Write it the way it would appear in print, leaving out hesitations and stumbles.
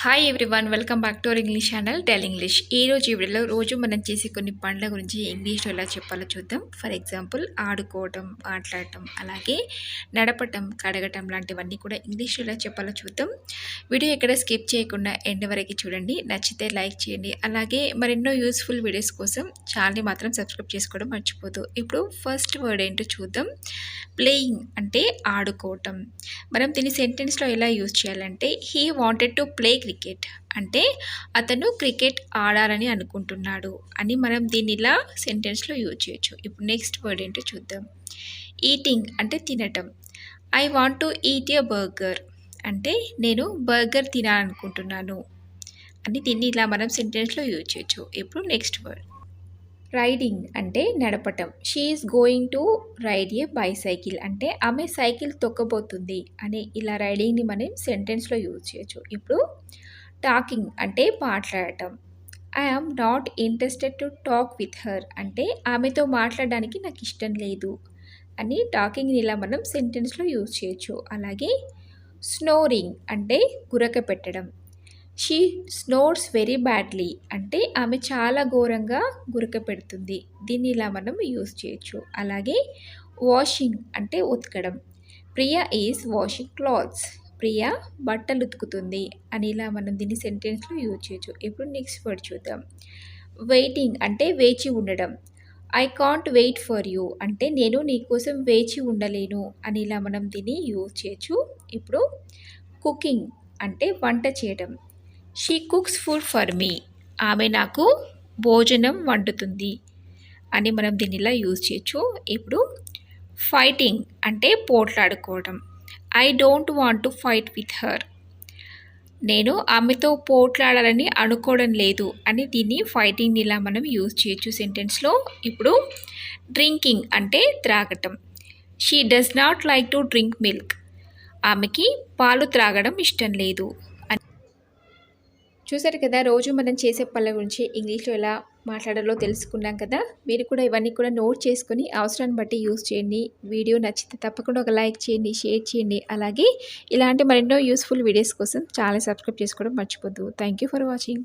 Hi everyone, welcome back to our English channel tell English. ఈ రోజు ఈ వీడియోలో రోజు మనం చేసే కొన్ని పనుల గురించి ఇంగ్లీష్లో ఎలా చెప్పాలో చూద్దాం. ఫర్ ఎగ్జాంపుల్ ఆడుకోవటం, మాట్లాడటం, అలాగే నడపటం, కడగటం లాంటివన్నీ కూడా ఇంగ్లీష్లో ఎలా చెప్పాలో చూద్దాం. వీడియో ఎక్కడ స్కిప్ చేయకుండా ఎండ్ వరకు చూడండి. నచ్చితే లైక్ చేయండి. అలాగే మరెన్నో యూస్ఫుల్ వీడియోస్ కోసం ఛానల్ని మాత్రం సబ్స్క్రైబ్ చేసుకోవడం మర్చిపోదు. ఇప్పుడు ఫస్ట్ వర్డ్ ఏంటో చూద్దాం. ప్లేయింగ్ అంటే ఆడుకోవటం. మనం దీన్ని సెంటెన్స్లో ఎలా యూజ్ చేయాలంటే he wanted to play cricket అంటే అతను క్రికెట్ ఆడాలని అనుకుంటున్నాడు అని మనం దీన్ని ఇలా సెంటెన్స్లో యూజ్ చేయొచ్చు. ఇప్పుడు నెక్స్ట్ వర్డ్ ఏంటో చూద్దాం. ఈటింగ్ అంటే తినటం. I want to eat a burger అంటే నేను బర్గర్ తినాలనుకుంటున్నాను అని దీన్ని ఇలా మనం సెంటెన్స్లో యూజ్ చేయొచ్చు. ఇప్పుడు నెక్స్ట్ వర్డ్ రైడింగ్ అంటే నడపటం. She is going to ride a bicycle అంటే ఆమె సైకిల్ తొక్కబోతుంది అని ఇలా రైడింగ్ని మనం సెంటెన్స్లో యూజ్ చేయొచ్చు. ఇప్పుడు టాకింగ్ అంటే మాట్లాడటం. I am not interested to talk with her అంటే ఆమెతో మాట్లాడడానికి నాకు ఇష్టం లేదు అని టాకింగ్ని ఇలా మనం సెంటెన్స్లో యూజ్ చేయొచ్చు. అలాగే స్నోరింగ్ అంటే గురక పెట్టడం. షీ స్నోర్స్ వెరీ బ్యాడ్లీ అంటే ఆమె చాలా ఘోరంగా గురక పెడుతుంది. దీన్ని ఇలా మనం యూజ్ చేయొచ్చు. అలాగే వాషింగ్ అంటే ఉతకడం. Priya is washing clothes Priya బట్టలు ఉతుకుతుంది అని ఇలా మనం దీన్ని సెంటెన్స్లో యూజ్ చేయొచ్చు. ఇప్పుడు నెక్స్ట్ వర్డ్ చూద్దాం. వెయిటింగ్ అంటే వేచి ఉండడం. I can't wait for you అంటే నేను నీ కోసం వేచి ఉండలేను అని ఇలా మనం దీన్ని యూజ్ చేయొచ్చు. ఇప్పుడు కుకింగ్ అంటే వంట చేయడం. She cooks food for me ఆమె నాకు భోజనం వండుతుంది అని మనం దీన్ని ఇలా యూజ్ చేయొచ్చు. ఇప్పుడు ఫైటింగ్ అంటే పోట్లాడుకోవడం. I don't want to fight with her నేను ఆమెతో పోట్లాడాలని అనుకోవడం లేదు అని దీన్ని ఫైటింగ్ని ఇలా మనం యూజ్ చేయొచ్చు సెంటెన్స్లో. ఇప్పుడు డ్రింకింగ్ అంటే త్రాగటం. She does not like to drink milk ఆమెకి పాలు త్రాగడం ఇష్టం లేదు. చూసారు కదా, రోజు మనం చేసే పనుల గురించి ఇంగ్లీష్లో ఎలా మాట్లాడాలో తెలుసుకున్నాం కదా. మీరు కూడా ఇవన్నీ కూడా నోట్ చేసుకొని అవసరాన్ని బట్టి యూజ్ చేయండి. వీడియో నచ్చితే తప్పకుండా ఒక లైక్ చేయండి, షేర్ చేయండి. అలాగే ఇలాంటి మరెన్నో యూస్ఫుల్ వీడియోస్ కోసం ఛానల్ సబ్స్క్రైబ్ చేసుకోవడం మర్చిపోద్దు. Thank you for watching.